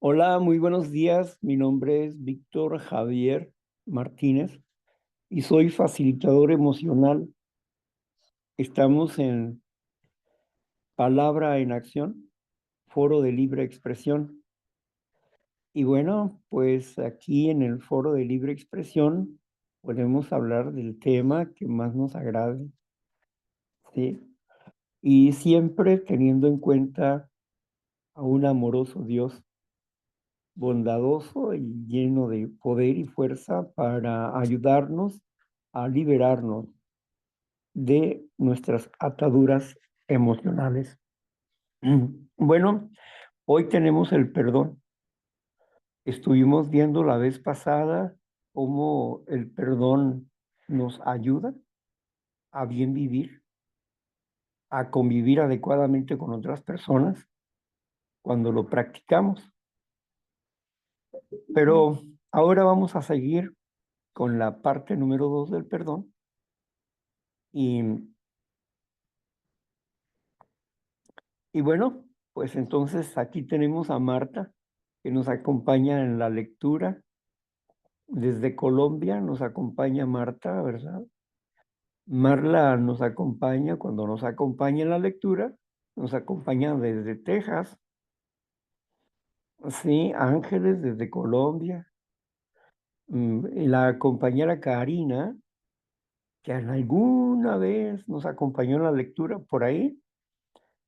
Hola, muy buenos días. Mi nombre es Víctor Javier Martínez y soy facilitador emocional. Estamos en Palabra en Acción, Foro de Libre Expresión. Y bueno, pues aquí en el Foro de Libre Expresión podemos hablar del tema que más nos agrade, ¿sí? Y siempre teniendo en cuenta a un amoroso Dios, bondadoso y lleno de poder y fuerza para ayudarnos a liberarnos de nuestras ataduras emocionales. Bueno, hoy tenemos el perdón. Estuvimos viendo la vez pasada cómo el perdón nos ayuda a bien vivir, a convivir adecuadamente con otras personas cuando lo practicamos. Pero ahora vamos a seguir con la parte número 2 del perdón y Y bueno, pues entonces aquí tenemos a Marta, que nos acompaña en la lectura. Desde Colombia nos acompaña Marta, ¿verdad? Marla nos acompaña cuando nos acompaña en la lectura, nos acompaña desde Texas. Sí, Ángeles desde Colombia. Y la compañera Karina, que alguna vez nos acompañó en la lectura por ahí,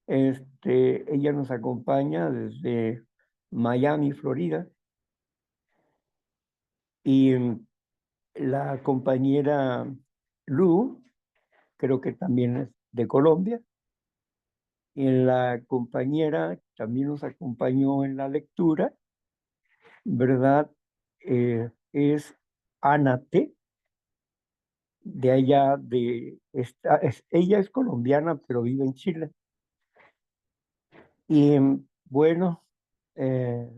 ella nos acompaña desde Miami, Florida. Y la compañera Lu, creo que también es de Colombia, y la compañera que también nos acompañó en la lectura, ¿verdad? Es Ana T, de allá ella es colombiana, pero vive en Chile. Y bueno, eh,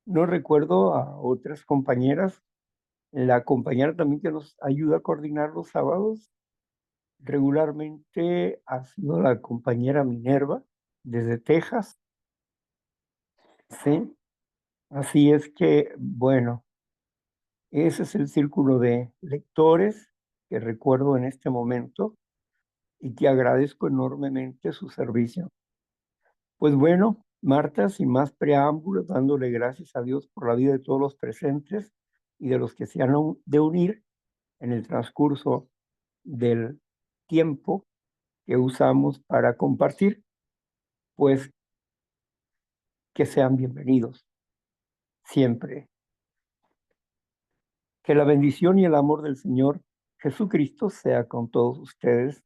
no recuerdo a otras compañeras. La compañera también que nos ayuda a coordinar los sábados regularmente ha sido la compañera Minerva desde Texas, ¿sí? Así es que, bueno, ese es el círculo de lectores que recuerdo en este momento y que agradezco enormemente su servicio. Pues bueno, Marta, sin más preámbulos, dándole gracias a Dios por la vida de todos los presentes y de los que se han de unir en el transcurso del tiempo que usamos para compartir, pues que sean bienvenidos siempre. Que la bendición y el amor del Señor Jesucristo sea con todos ustedes.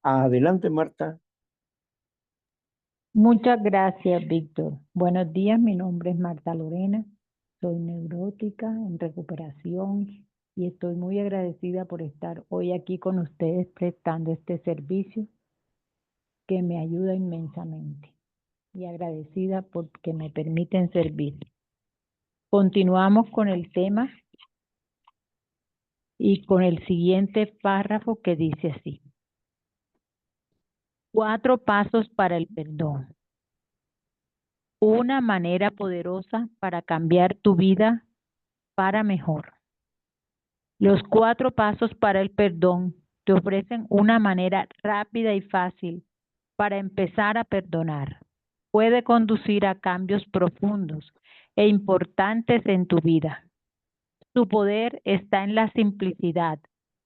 Adelante, Marta. Muchas gracias, Víctor. Buenos días, mi nombre es Marta Lorena. Soy neurótica en recuperación y estoy muy agradecida por estar hoy aquí con ustedes prestando este servicio que me ayuda inmensamente y agradecida porque me permiten servir. Continuamos con el tema y con el siguiente párrafo que dice así: 4 pasos para el perdón. Una manera poderosa para cambiar tu vida para mejor. Los 4 pasos para el perdón te ofrecen una manera rápida y fácil para empezar a perdonar. Puede conducir a cambios profundos e importantes en tu vida. Su poder está en la simplicidad,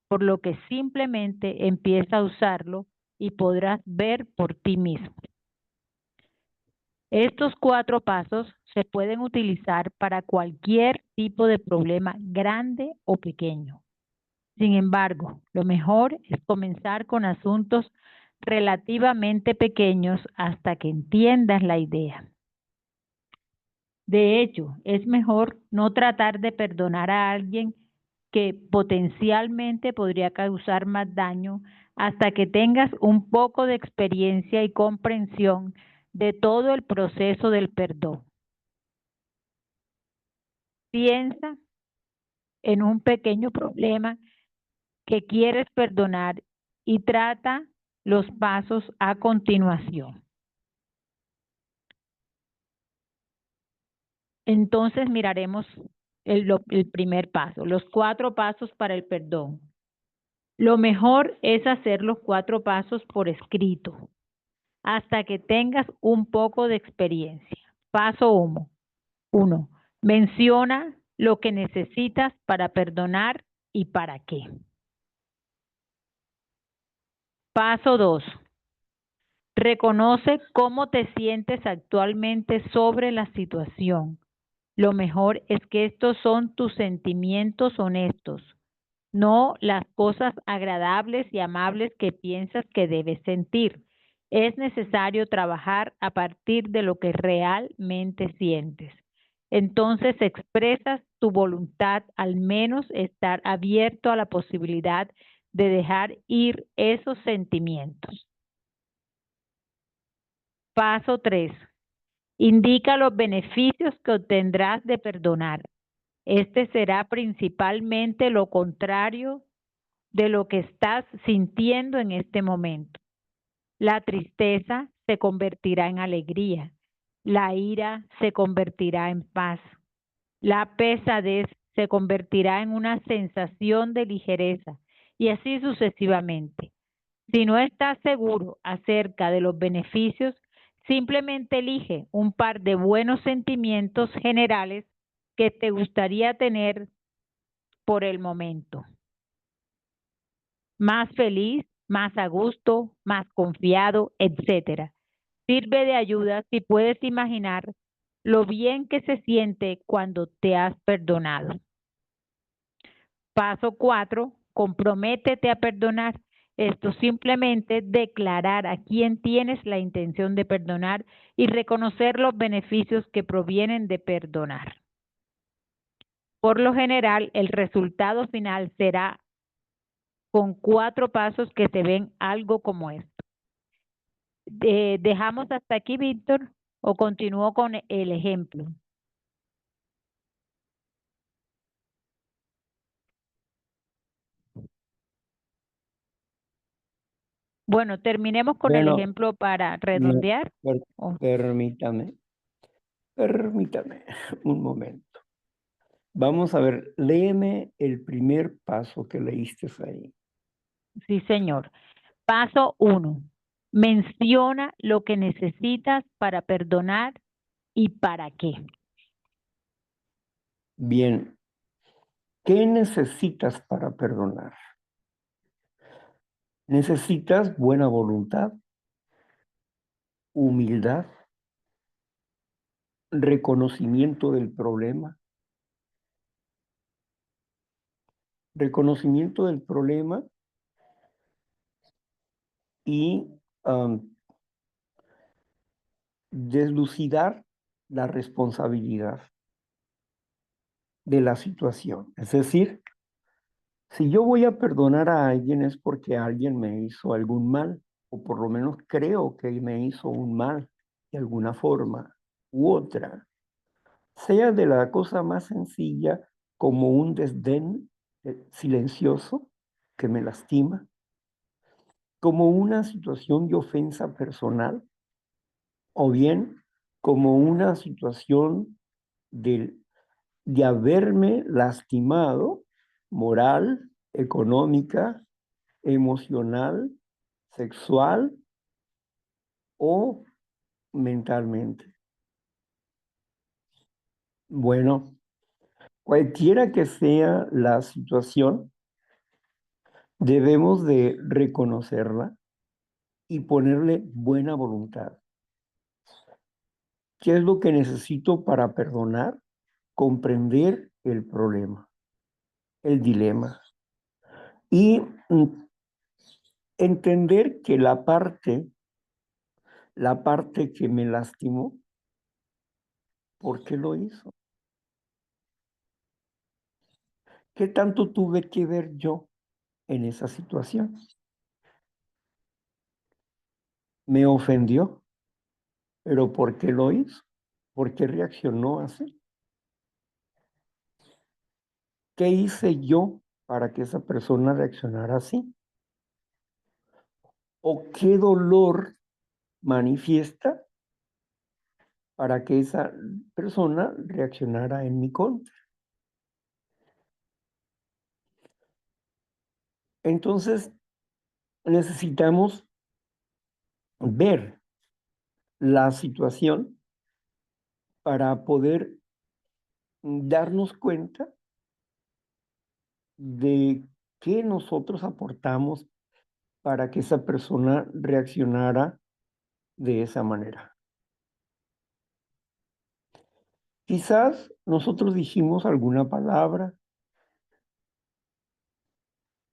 por lo que simplemente empieza a usarlo y podrás ver por ti mismo. Estos 4 pasos se pueden utilizar para cualquier tipo de problema, grande o pequeño. Sin embargo, lo mejor es comenzar con asuntos relativamente pequeños hasta que entiendas la idea. De hecho, es mejor no tratar de perdonar a alguien que potencialmente podría causar más daño hasta que tengas un poco de experiencia y comprensión de todo el proceso del perdón. Piensa en un pequeño problema que quieres perdonar y trata los pasos a continuación. Entonces miraremos el primer paso, los 4 pasos para el perdón. Lo mejor es hacer los 4 pasos por escrito, hasta que tengas un poco de experiencia. Paso 1. 1. Menciona lo que necesitas para perdonar y para qué. Paso 2. Reconoce cómo te sientes actualmente sobre la situación. Lo mejor es que estos son tus sentimientos honestos, no las cosas agradables y amables que piensas que debes sentir. Es necesario trabajar a partir de lo que realmente sientes. Entonces expresas tu voluntad, al menos estar abierto a la posibilidad de dejar ir esos sentimientos. Paso 3. Indica los beneficios que obtendrás de perdonar. Este será principalmente lo contrario de lo que estás sintiendo en este momento. La tristeza se convertirá en alegría. La ira se convertirá en paz. La pesadez se convertirá en una sensación de ligereza y así sucesivamente. Si no estás seguro acerca de los beneficios, simplemente elige un par de buenos sentimientos generales que te gustaría tener por el momento. Más feliz, más a gusto, más confiado, etcétera. Sirve de ayuda si puedes imaginar lo bien que se siente cuando te has perdonado. Paso 4. Comprométete a perdonar. Esto simplemente declarar a quién tienes la intención de perdonar y reconocer los beneficios que provienen de perdonar. Por lo general, el resultado final será con 4 pasos que se ven algo como esto. ¿Dejamos hasta aquí, Víctor, o continúo con el ejemplo? Bueno, terminemos con el Bueno, ejemplo para me- redondear. per- Oh, permítame, permítame un momento. Vamos a ver, léeme el primer paso que leíste ahí. sí, señor. Paso 1. Menciona lo que necesitas para perdonar y para qué. Bien, ¿qué necesitas para perdonar? Necesitas buena voluntad, humildad, reconocimiento del problema, y deslucidar la responsabilidad de la situación. Es decir, si yo voy a perdonar a alguien es porque alguien me hizo algún mal, o por lo menos creo que me hizo un mal de alguna forma u otra, sea de la cosa más sencilla como un desdén silencioso que me lastima, como una situación de ofensa personal, o bien como una situación de haberme lastimado moral, económica, emocional, sexual o mentalmente. Bueno, cualquiera que sea la situación, debemos de reconocerla y ponerle buena voluntad. ¿Qué es lo que necesito para perdonar? Comprender el problema, el dilema y entender que la parte que me lastimó, ¿por qué lo hizo? ¿Qué tanto tuve que ver yo en esa situación? Me ofendió, pero ¿por qué lo hizo? ¿Por qué reaccionó así? ¿Qué hice yo para que esa persona reaccionara así? ¿O qué dolor manifiesta para que esa persona reaccionara en mi contra. Entonces, necesitamos ver la situación para poder darnos cuenta de qué nosotros aportamos para que esa persona reaccionara de esa manera. Quizás nosotros dijimos alguna palabra,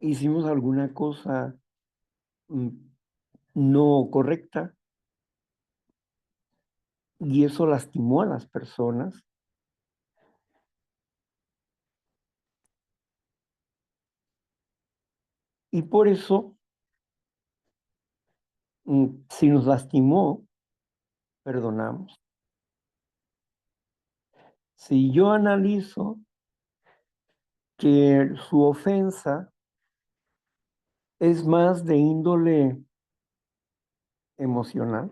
hicimos alguna cosa mm, no correcta y eso lastimó a las personas. Y por eso, si nos lastimó, perdonamos. Si yo analizo que su ofensa es más de índole emocional,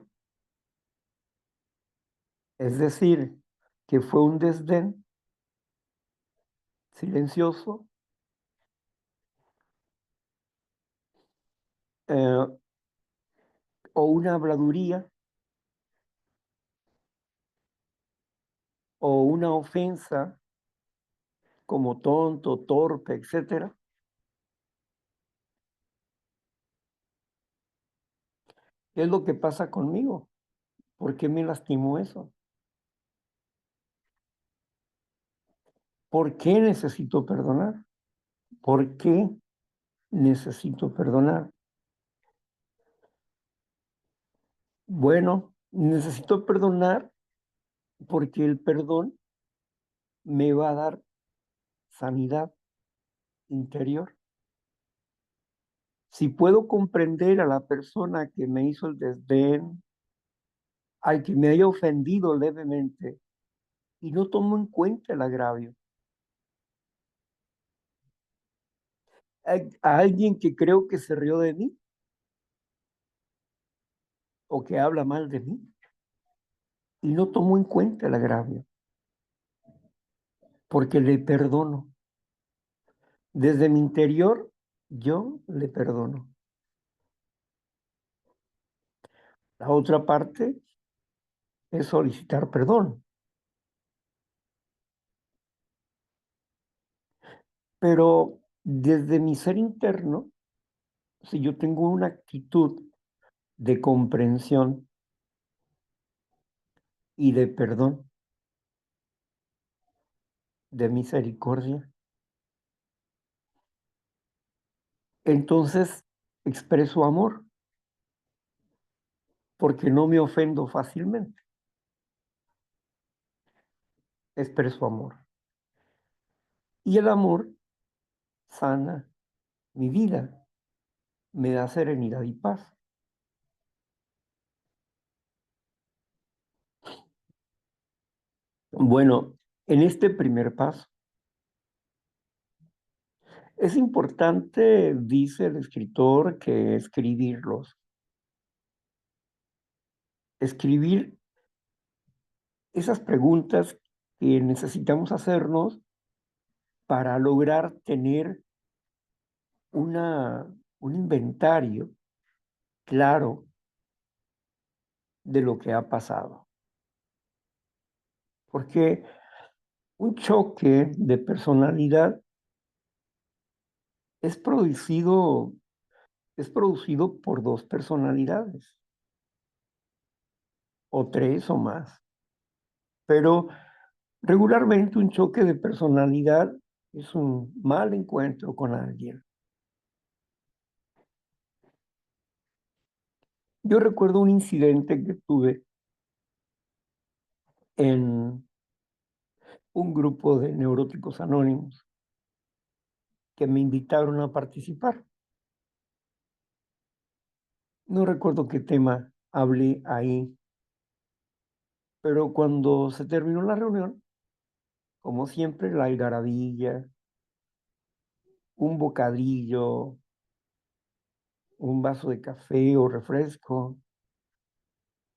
es decir, que fue un desdén silencioso, eh, o una habladuría, o una ofensa como tonto, torpe, etcétera. ¿Qué es lo que pasa conmigo? ¿Por qué me lastimó eso? ¿Por qué necesito perdonar? ¿Por qué necesito perdonar? Bueno, necesito perdonar porque el perdón me va a dar sanidad interior. Si puedo comprender a la persona que me hizo el desdén, al que me haya ofendido levemente, y no tomo en cuenta el agravio, a alguien que creo que se rió de mí o que habla mal de mí, y no tomo en cuenta el agravio, porque le perdono. Desde mi interior, yo le perdono. La otra parte es solicitar perdón. Pero desde mi ser interno, si yo tengo una actitud de comprensión y de perdón, de misericordia, entonces expreso amor, porque no me ofendo fácilmente, expreso amor. Y el amor sana mi vida, me da serenidad y paz. Bueno, en este primer paso, es importante, dice el escritor, que escribirlos. Escribir esas preguntas que necesitamos hacernos para lograr tener un inventario claro de lo que ha pasado. Porque un choque de personalidad es producido por dos personalidades, o tres o más. Pero regularmente un choque de personalidad es un mal encuentro con alguien. Yo recuerdo un incidente que tuve en un grupo de neuróticos anónimos que me invitaron a participar. No recuerdo qué tema hablé ahí, pero cuando se terminó la reunión, como siempre, la algarabía, un bocadillo, un vaso de café o refresco,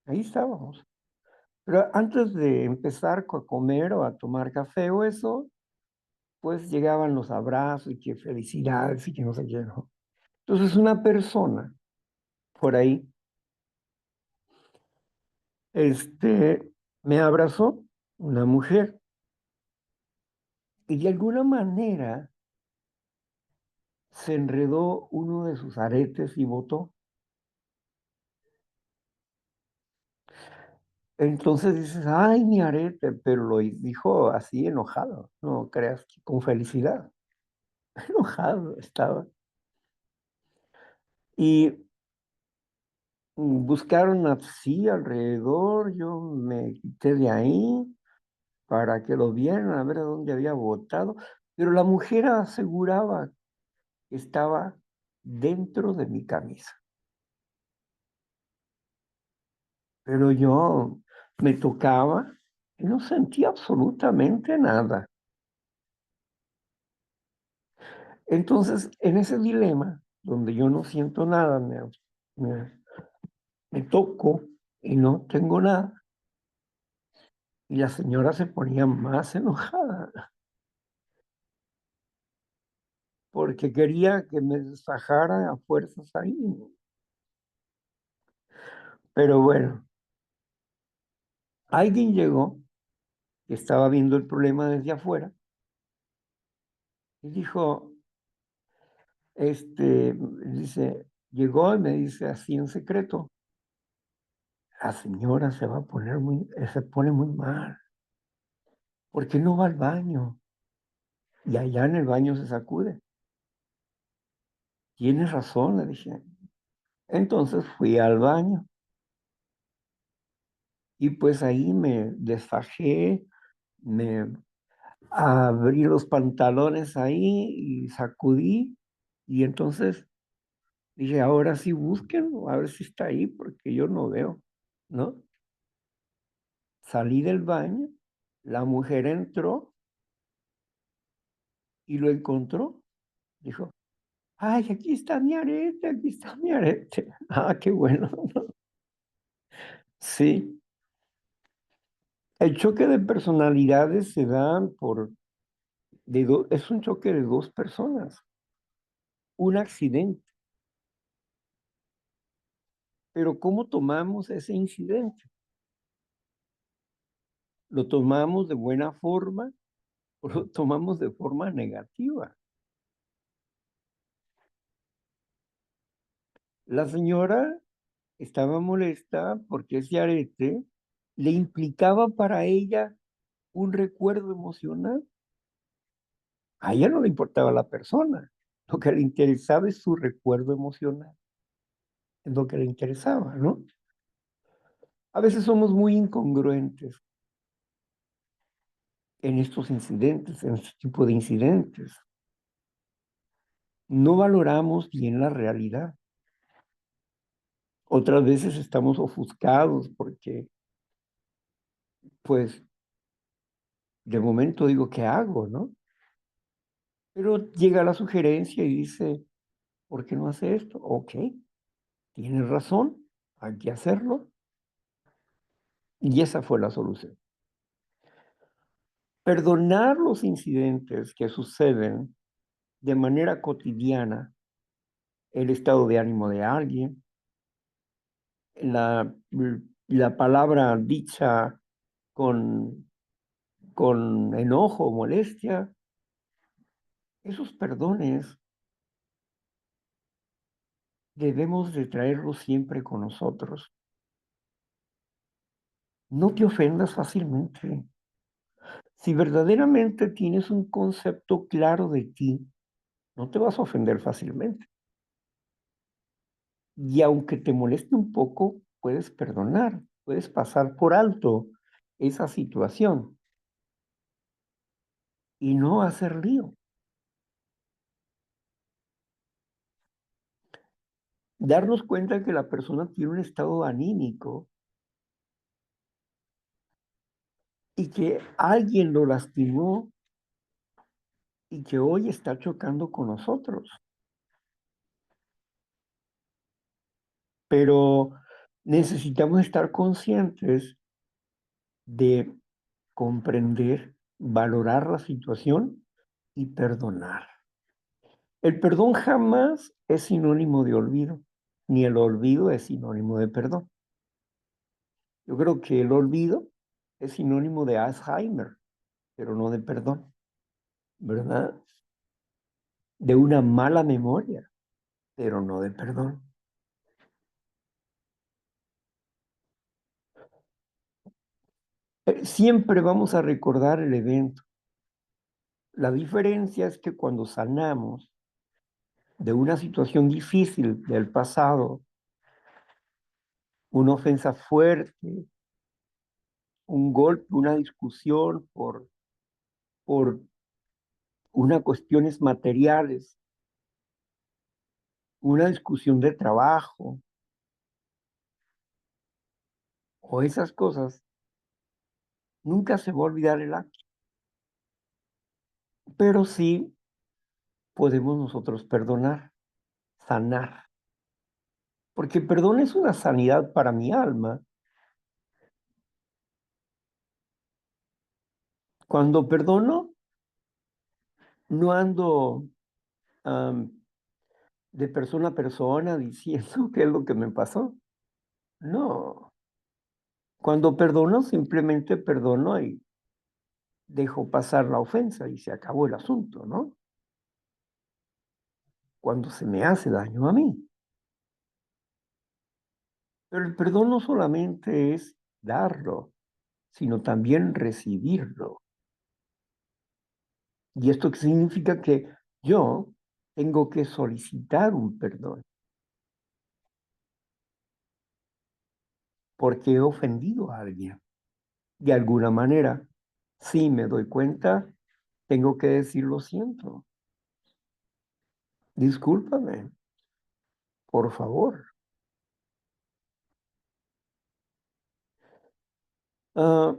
ahí estábamos. Pero antes de empezar a comer o a tomar café o eso, pues llegaban los abrazos y que felicidades y que no sé qué, ¿no? Entonces una persona por ahí, me abrazó, una mujer, y de alguna manera se enredó uno de sus aretes y botó. Entonces dices, ay, mi arete, pero lo dijo así enojado, no creas que con felicidad, enojado estaba. Y buscaron así alrededor, yo me quité de ahí para que lo vieran, a ver a dónde había botado, pero la mujer aseguraba que estaba dentro de mi camisa. Pero yo me tocaba y no sentía absolutamente nada. Entonces, en ese dilema, donde yo no siento nada, me, me toco y no tengo nada, y la señora se ponía más enojada porque quería que me desfajara a fuerzas ahí. Pero bueno, alguien llegó que estaba viendo el problema desde afuera y dijo, llegó y me dice así en secreto, la señora se va a poner se pone muy mal. ¿Por qué no va al baño? Y allá en el baño se sacude. Tienes razón, le dije. Entonces fui al baño y pues ahí me desfajé, me abrí los pantalones ahí y sacudí y entonces dije, ahora sí búsquenlo, a ver si está ahí porque yo no veo, ¿no? Salí del baño, la mujer entró y lo encontró. Dijo, ay, aquí está mi arete, aquí está mi arete. Ah, qué bueno. Sí, el choque de personalidades se da es un choque de dos personas, un accidente. Pero ¿cómo tomamos ese incidente? ¿Lo tomamos de buena forma o lo tomamos de forma negativa? La señora estaba molesta porque ese arete le implicaba para ella un recuerdo emocional. A ella no le importaba la persona, lo que le interesaba es su recuerdo emocional, es lo que le interesaba, ¿no? A veces somos muy incongruentes en estos incidentes, en este tipo de incidentes. No valoramos bien la realidad. Otras veces estamos ofuscados porque, pues, de momento digo, ¿qué hago, no? Pero llega la sugerencia y dice, ¿por qué no hace esto? Ok, tienes razón, hay que hacerlo. Y esa fue la solución. Perdonar los incidentes que suceden de manera cotidiana, el estado de ánimo de alguien, la, la palabra dicha con, con enojo o molestia, esos perdones debemos de traerlos siempre con nosotros. No te ofendas fácilmente. Si verdaderamente tienes un concepto claro de ti, no te vas a ofender fácilmente. Y aunque te moleste un poco, puedes perdonar, puedes pasar por alto esa situación y no hacer lío. Darnos cuenta que la persona tiene un estado anímico y que alguien lo lastimó y que hoy está chocando con nosotros. Pero necesitamos estar conscientes de comprender, valorar la situación y perdonar. El perdón jamás es sinónimo de olvido, ni el olvido es sinónimo de perdón. Yo creo que el olvido es sinónimo de Alzheimer, pero no de perdón, ¿verdad? De una mala memoria, pero no de perdón. Siempre vamos a recordar el evento. La diferencia es que cuando sanamos de una situación difícil del pasado, una ofensa fuerte, un golpe, una discusión por unas cuestiones materiales, una discusión de trabajo o esas cosas, nunca se va a olvidar el acto, pero sí podemos nosotros perdonar, sanar, porque el perdón es una sanidad para mi alma. Cuando perdono, no ando de persona a persona diciendo qué es lo que me pasó. No. Cuando perdono, simplemente perdono y dejo pasar la ofensa y se acabó el asunto, ¿no? Cuando se me hace daño a mí. Pero el perdón no solamente es darlo, sino también recibirlo. ¿Y esto qué significa? Que yo tengo que solicitar un perdón porque he ofendido a alguien. De alguna manera, si me doy cuenta, tengo que decir lo siento. Discúlpame, por favor. Ah,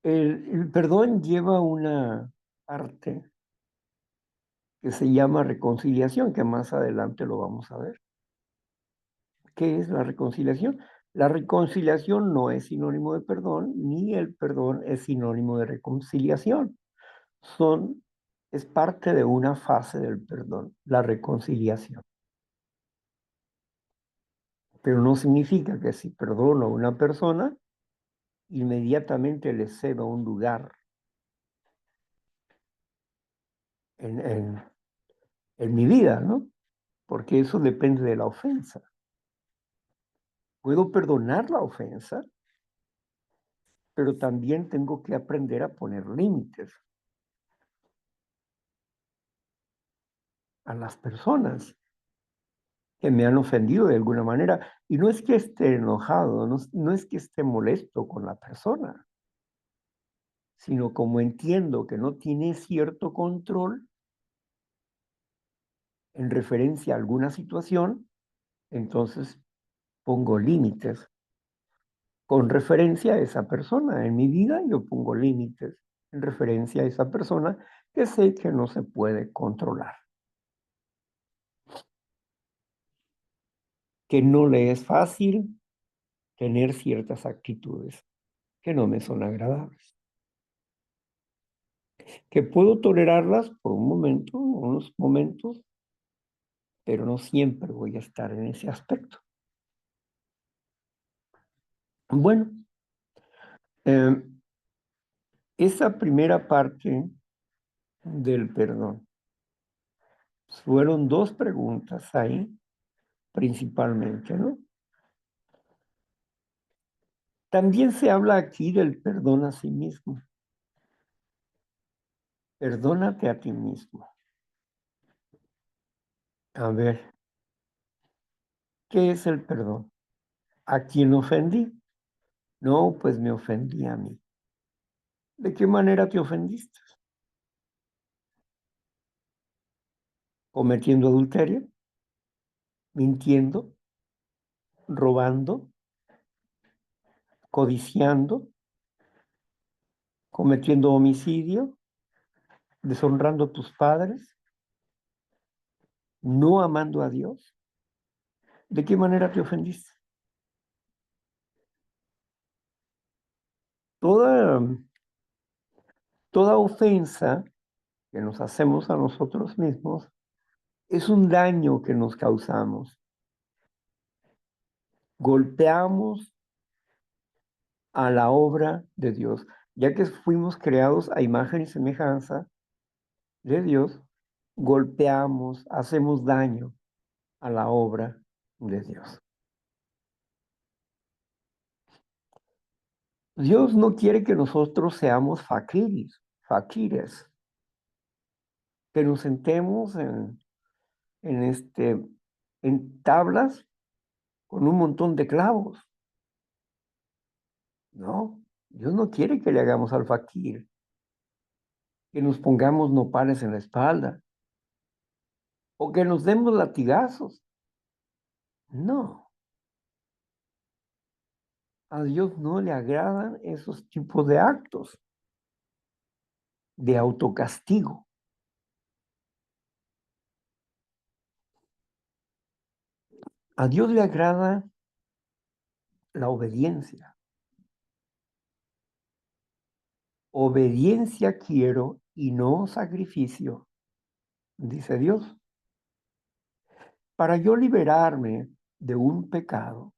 el perdón lleva una parte que se llama reconciliación, que más adelante lo vamos a ver. ¿Qué es la reconciliación? La reconciliación no es sinónimo de perdón, ni el perdón es sinónimo de reconciliación. Son, es parte de una fase del perdón, la reconciliación. Pero no significa que si perdono a una persona, inmediatamente le cedo un lugar en, en, en mi vida, ¿no? Porque eso depende de la ofensa. Puedo perdonar la ofensa, pero también tengo que aprender a poner límites a las personas que me han ofendido de alguna manera. Y no es que esté enojado, no es que esté molesto con la persona, sino como entiendo que no tiene cierto control en referencia a alguna situación, entonces pongo límites con referencia a esa persona. En mi vida yo pongo límites en referencia a esa persona que sé que no se puede controlar, que no le es fácil tener ciertas actitudes que no me son agradables, que puedo tolerarlas por un momento, unos momentos, pero no siempre voy a estar en ese aspecto. Bueno, eh, esa primera parte del perdón, fueron dos preguntas ahí, principalmente, ¿no? También se habla aquí del perdón a sí mismo. Perdónate a ti mismo. A ver, ¿qué es el perdón? ¿A quién ofendí? No, pues me ofendí a mí. ¿De qué manera te ofendiste? ¿Cometiendo adulterio? ¿Mintiendo? ¿Robando? ¿Codiciando? ¿Cometiendo homicidio? ¿Deshonrando a tus padres? ¿No amando a Dios? ¿De qué manera te ofendiste? Toda, toda ofensa que nos hacemos a nosotros mismos es un daño que nos causamos. Golpeamos a la obra de Dios, ya que fuimos creados a imagen y semejanza de Dios, golpeamos, hacemos daño a la obra de Dios. Dios no quiere que nosotros seamos faquires, que nos sentemos en en tablas con un montón de clavos. No, Dios no quiere que le hagamos al faquir, que nos pongamos nopales en la espalda o que nos demos latigazos. No, a Dios no le agradan esos tipos de actos de autocastigo. A Dios le agrada la obediencia. Obediencia quiero y no sacrificio, dice Dios. Para yo liberarme de un pecado,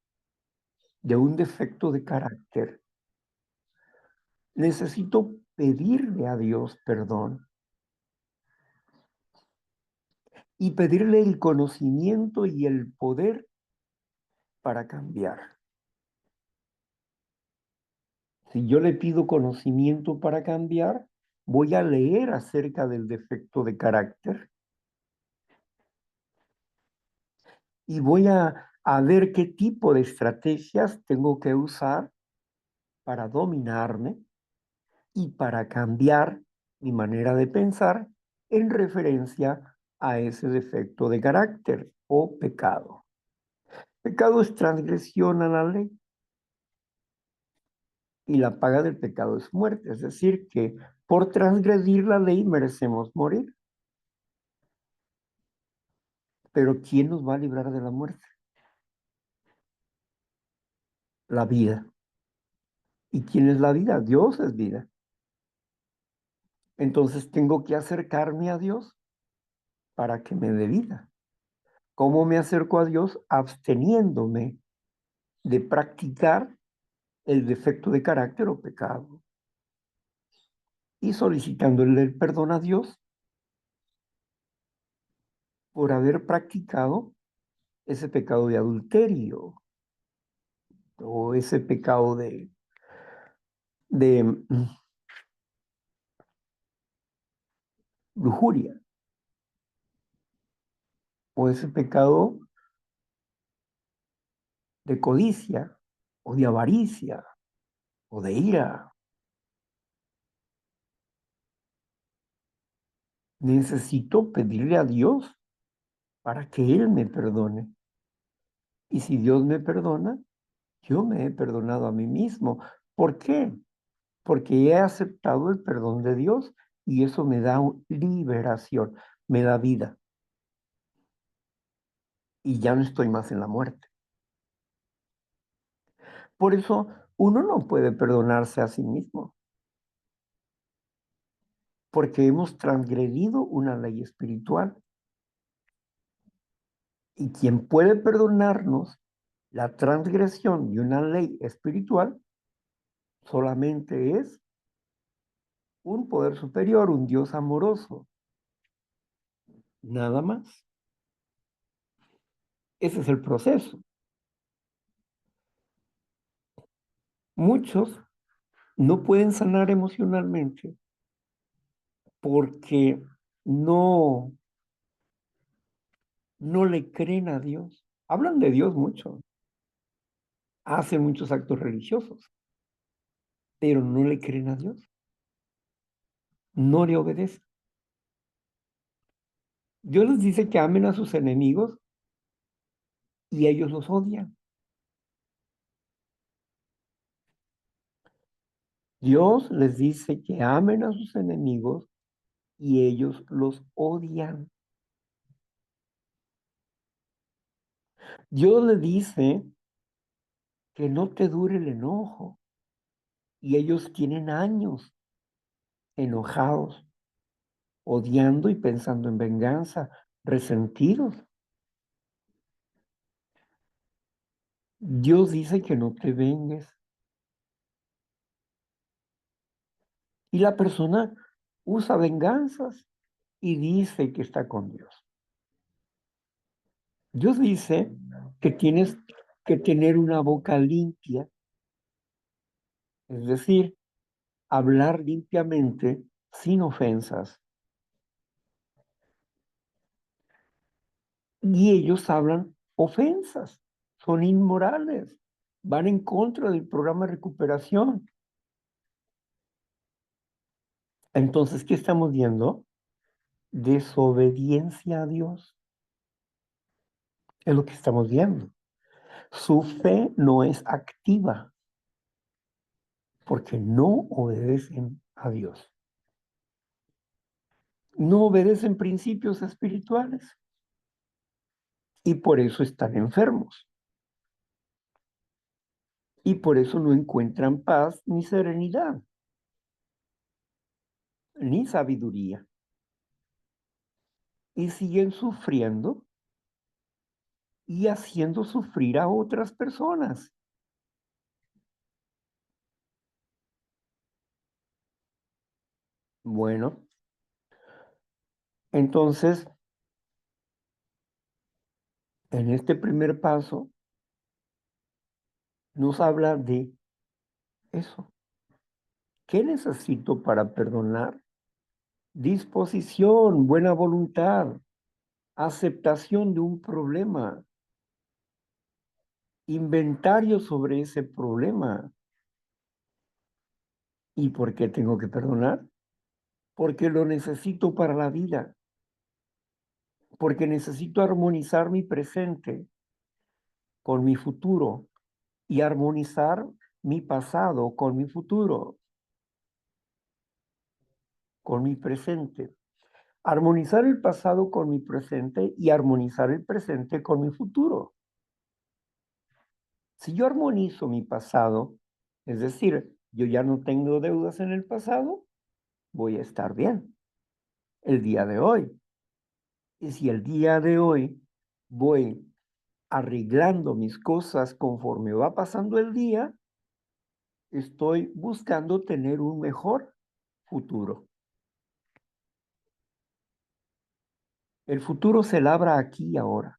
de un defecto de carácter, necesito pedirle a Dios perdón y pedirle el conocimiento y el poder para cambiar. Si yo le pido conocimiento para cambiar, voy a leer acerca del defecto de carácter y voy a ver qué tipo de estrategias tengo que usar para dominarme y para cambiar mi manera de pensar en referencia a ese defecto de carácter o pecado. Pecado es transgresión a la ley y la paga del pecado es muerte, es decir, que por transgredir la ley merecemos morir. Pero ¿quién nos va a librar de la muerte? La vida. ¿Y quién es la vida? Dios es vida. Entonces tengo que acercarme a Dios para que me dé vida. ¿Cómo me acerco a Dios? Absteniéndome de practicar el defecto de carácter o pecado y solicitándole el perdón a Dios por haber practicado ese pecado de adulterio o ese pecado de lujuria o ese pecado de codicia o de avaricia o de ira. Necesito pedirle a Dios para que Él me perdone. Y si Dios me perdona, yo me he perdonado a mí mismo. ¿Por qué? Porque he aceptado el perdón de Dios y eso me da liberación, me da vida. Y ya no estoy más en la muerte. Por eso uno no puede perdonarse a sí mismo, porque hemos transgredido una ley espiritual. Y quien puede perdonarnos la transgresión de una ley espiritual solamente es un poder superior, un Dios amoroso. Nada más. Ese es el proceso. Muchos no pueden sanar emocionalmente porque no, no le creen a Dios. Hablan de Dios mucho, hacen muchos actos religiosos, pero no le creen a Dios, no le obedecen. Dios les dice que amen a sus enemigos y ellos los odian. Dios les dice que amen a sus enemigos y ellos los odian. Dios le dice que no te dure el enojo, Y ellos tienen años enojados, odiando y pensando en venganza, resentidos. Dios dice que no te vengues. Y la persona usa venganzas y dice que está con Dios. Dios dice que tienes que tener una boca limpia, es decir, hablar limpiamente sin ofensas. Y ellos hablan ofensas, son inmorales, van en contra del programa de recuperación. Entonces, ¿qué estamos viendo? Desobediencia a Dios. Es lo que estamos viendo. Su fe no es activa porque no obedecen a Dios. No obedecen principios espirituales y por eso están enfermos. Y por eso no encuentran paz ni serenidad, ni sabiduría. Y siguen sufriendo y haciendo sufrir a otras personas. Bueno, entonces, en este primer paso, nos habla de eso. ¿Qué necesito para perdonar? Disposición, buena voluntad, aceptación de un problema, inventario sobre ese problema. ¿Y por qué tengo que perdonar? Porque lo necesito para la vida, porque necesito armonizar mi presente con mi futuro y armonizar mi pasado con mi futuro, con mi presente. Armonizar el pasado con mi presente y armonizar el presente con mi futuro. Si yo armonizo mi pasado, es decir, yo ya no tengo deudas en el pasado, voy a estar bien el día de hoy. Y si el día de hoy voy arreglando mis cosas conforme va pasando el día, estoy buscando tener un mejor futuro. El futuro se labra aquí y ahora.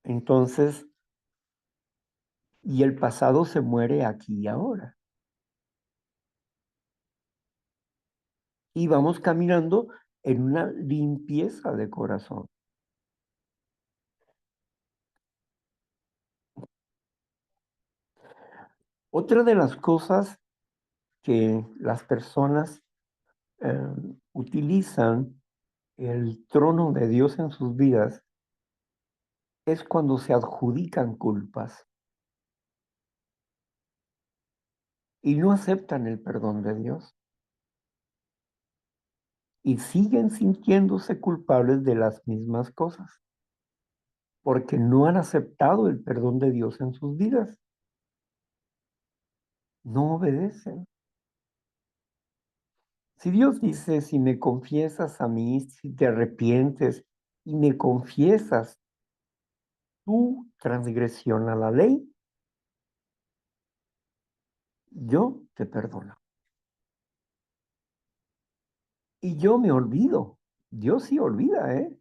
Entonces, y el pasado se muere aquí y ahora. Y vamos caminando en una limpieza de corazón. Otra de las cosas que las personas utilizan el trono de Dios en sus vidas es cuando se adjudican culpas y no aceptan el perdón de Dios y siguen sintiéndose culpables de las mismas cosas porque no han aceptado el perdón de Dios en sus vidas. No obedecen. Si Dios dice, si me confiesas a mí, si te arrepientes y me confiesas tu transgresión a la ley, yo te perdono. Y yo me olvido. Dios sí olvida, ¿eh?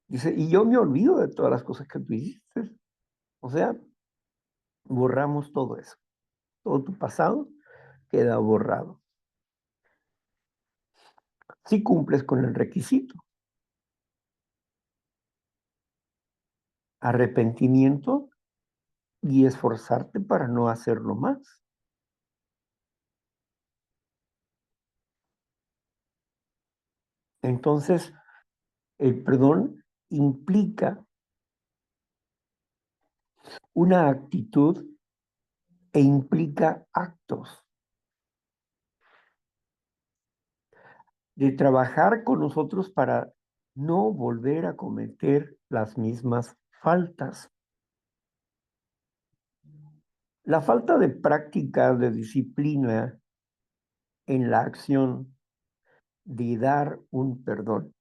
Dice, y yo me olvido de todas las cosas que tú hiciste. O sea, borramos todo eso. Todo tu pasado queda borrado. Si cumples con el requisito. Arrepentimiento y esforzarte para no hacerlo más. Entonces, el perdón implica una actitud e implica actos de trabajar con nosotros para no volver a cometer las mismas faltas. La falta de práctica, de disciplina en la acción de dar un perdón,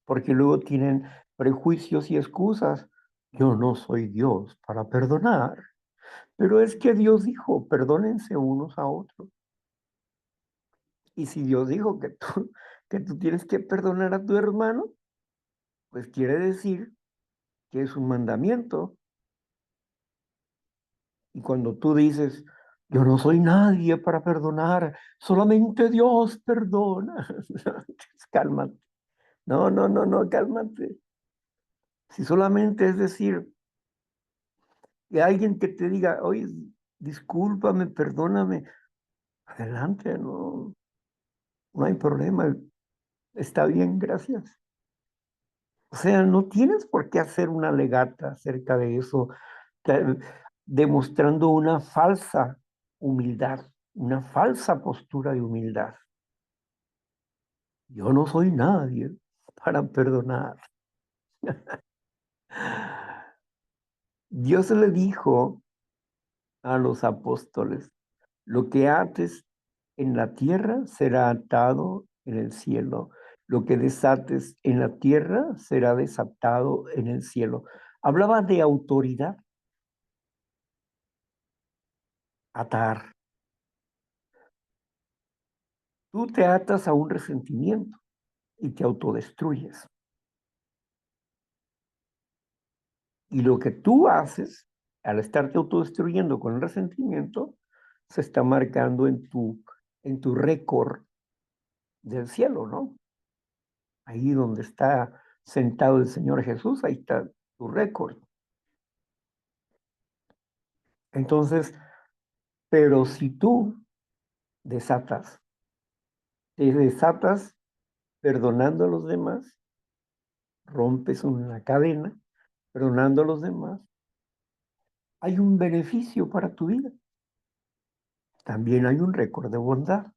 porque luego tienen prejuicios y excusas. Yo no soy Dios para perdonar, pero es que Dios dijo, perdónense unos a otros. Y si Dios dijo que tú tienes que perdonar a tu hermano, pues quiere decir que es un mandamiento. Y cuando tú dices, yo no soy nadie para perdonar, solamente Dios perdona. Cálmate. No, no, no, no, cálmate. Si solamente es decir, que alguien que te diga, oye, discúlpame, perdóname, adelante, no, no hay problema, está bien, gracias. O sea, no tienes por qué hacer una legata acerca de eso, que- demostrando una falsa humildad, una falsa postura de humildad. Yo no soy nadie para perdonar. Dios le dijo a los apóstoles, lo que ates en la tierra será atado en el cielo. Lo que desates en la tierra será desatado en el cielo. Hablaba de autoridad, atar. Tú te atas a un resentimiento y te autodestruyes. Y lo que tú haces al estarte autodestruyendo con el resentimiento se está marcando en tu récord del cielo, ¿no? Ahí donde está sentado el Señor Jesús, ahí está tu récord. Entonces, pero si tú desatas, te desatas perdonando a los demás, rompes una cadena, perdonando a los demás, hay un beneficio para tu vida. También hay un récord de bondad,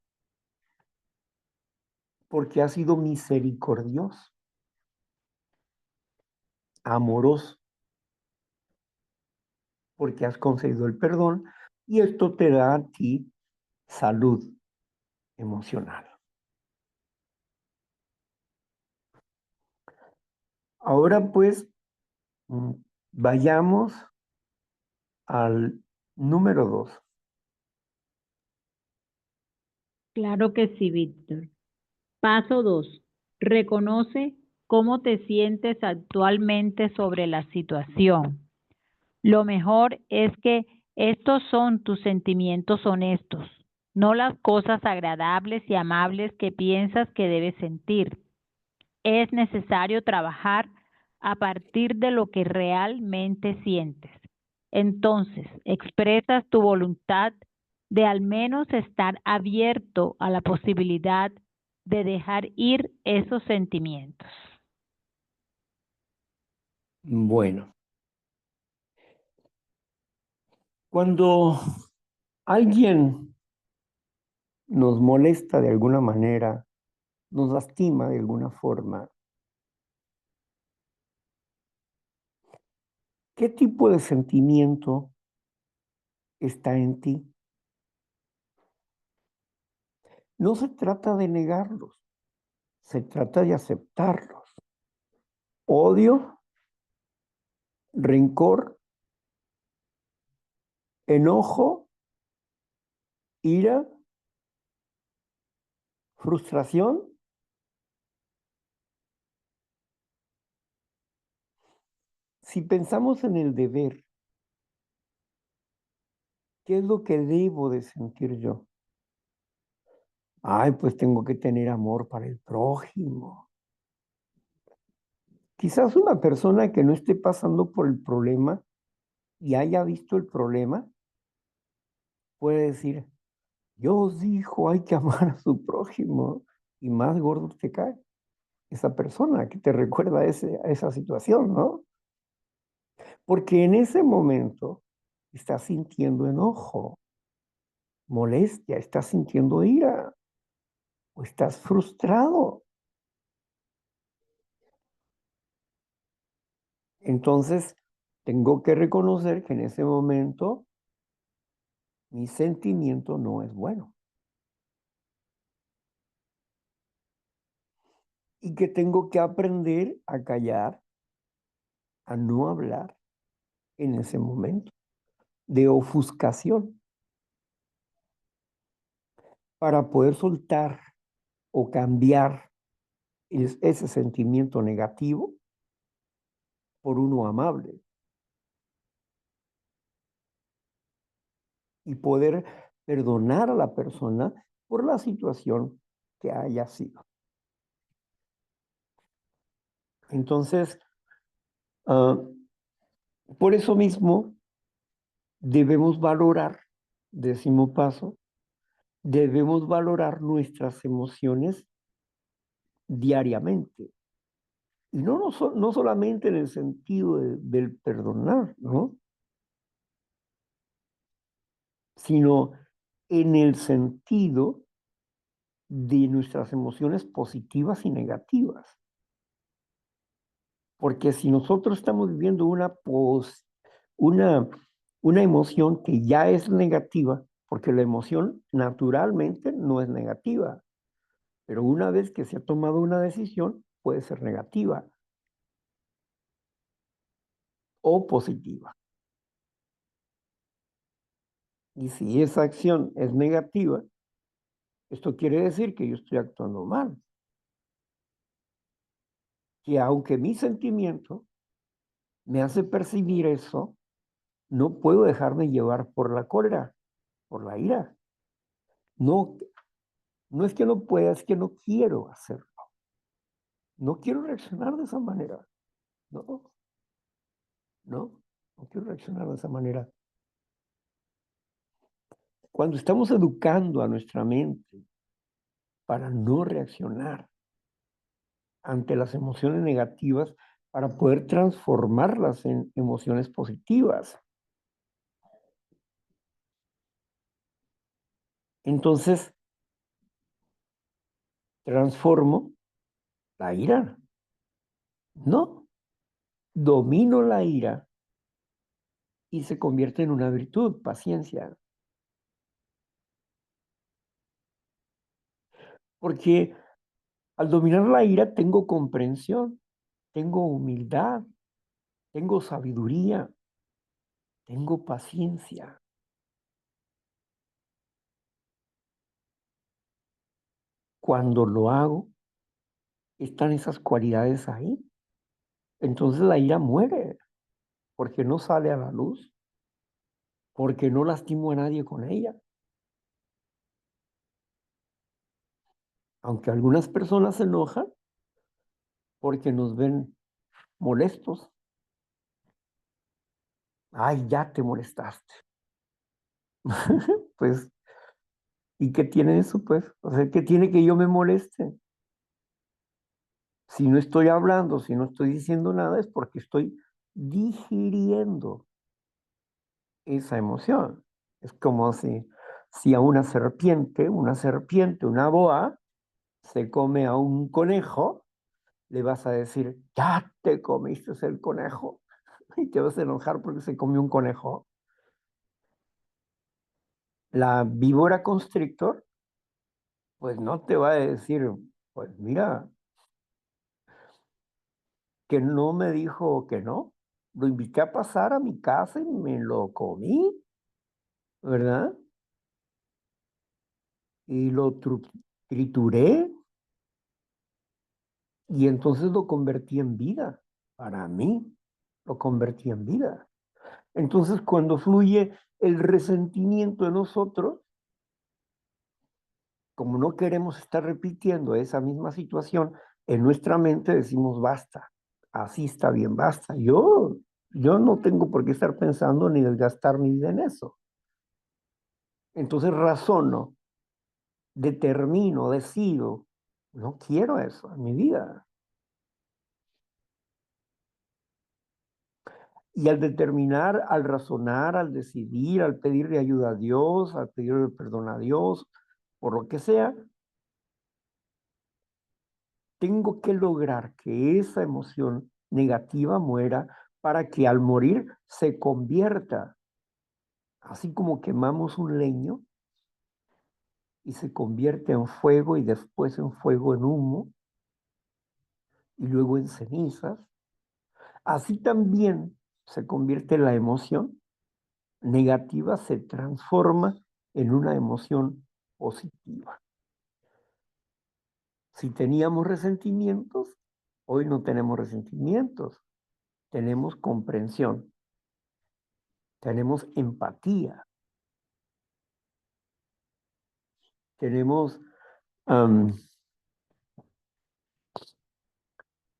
porque has sido misericordioso, amoroso, porque has concedido el perdón y esto te da a ti salud emocional. Ahora pues, mm, vayamos al número 2. Claro que sí, Víctor. Paso 2. Reconoce cómo te sientes actualmente sobre la situación. Lo mejor es que estos son tus sentimientos honestos, no las cosas agradables y amables que piensas que debes sentir. Es necesario trabajar a partir de lo que realmente sientes. Entonces, expresas tu voluntad de al menos estar abierto a la posibilidad de dejar ir esos sentimientos. Bueno, cuando alguien nos molesta de alguna manera, nos lastima de alguna forma, ¿qué tipo de sentimiento está en ti? No se trata de negarlos, se trata de aceptarlos. Odio, rencor, enojo, ira, frustración. Si pensamos en el deber, ¿qué es lo que debo de sentir yo? Ay, pues tengo que tener amor para el prójimo. Quizás una persona que no esté pasando por el problema y haya visto el problema, puede decir, Dios dijo, hay que amar a su prójimo, y más gordo te cae esa persona que te recuerda a esa situación, ¿no? Porque en ese momento estás sintiendo enojo, molestia, estás sintiendo ira o estás frustrado. Entonces, Tengo que reconocer que en ese momento mi sentimiento no es bueno. Y que tengo que aprender a callar, a no hablar en ese momento de ofuscación para poder soltar o cambiar ese sentimiento negativo por uno amable y poder perdonar a la persona por la situación que haya sido. Entonces, por eso mismo debemos valorar, décimo paso, debemos valorar nuestras emociones diariamente. Y no solamente en el sentido del perdonar, ¿no? Sino en el sentido de nuestras emociones positivas y negativas. Porque si nosotros estamos viviendo una emoción que ya es negativa, porque la emoción naturalmente no es negativa, pero una vez que se ha tomado una decisión, puede ser negativa o positiva. Y si esa acción es negativa, esto quiere decir que yo estoy actuando mal. Que aunque mi sentimiento me hace percibir eso, no puedo dejarme llevar por la cólera, por la ira. No, no es que no pueda, es que no quiero hacerlo. No quiero reaccionar de esa manera. No, no, no quiero reaccionar de esa manera. Cuando estamos educando a nuestra mente para no reaccionar ante las emociones negativas, para poder transformarlas en emociones positivas. Entonces, transformo la ira. No, domino la ira y se convierte en una virtud, paciencia. Porque al dominar la ira tengo comprensión, tengo humildad, tengo sabiduría, tengo paciencia. Cuando lo hago, están esas cualidades ahí. Entonces la ira muere porque no sale a la luz, porque no lastimo a nadie con ella. Aunque algunas personas se enojan porque nos ven molestos. Ay, ya te molestaste. Pues, ¿y qué tiene eso, pues? O sea, ¿qué tiene que yo me moleste? Si no estoy hablando, si no estoy diciendo nada, es porque estoy digiriendo esa emoción. Es como si a una serpiente, una boa, se come a un conejo, le vas a decir, ya te comiste el conejo, y te vas a enojar porque se comió un conejo. La víbora constrictor, pues no te va a decir, pues mira, que no me dijo que no, lo invité a pasar a mi casa y me lo comí, ¿verdad? Y lo trituré y entonces lo convertí en vida. Para mí, lo convertí en vida. Entonces, cuando fluye el resentimiento de nosotros, como no queremos estar repitiendo esa misma situación, en nuestra mente decimos basta, así está bien, basta. Yo no tengo por qué estar pensando ni desgastar mi vida en eso. Entonces razono, determino, decido, no quiero eso en mi vida. Y al determinar, al razonar, al decidir, al pedirle ayuda a Dios, al pedirle perdón a Dios, por lo que sea, tengo que lograr que esa emoción negativa muera para que al morir se convierta, así como quemamos un leño y se convierte en fuego y después en fuego en humo y luego en cenizas, así también se convierte la emoción negativa, se transforma en una emoción positiva. Si teníamos resentimientos, hoy no tenemos resentimientos, tenemos comprensión, tenemos empatía, tenemos, um,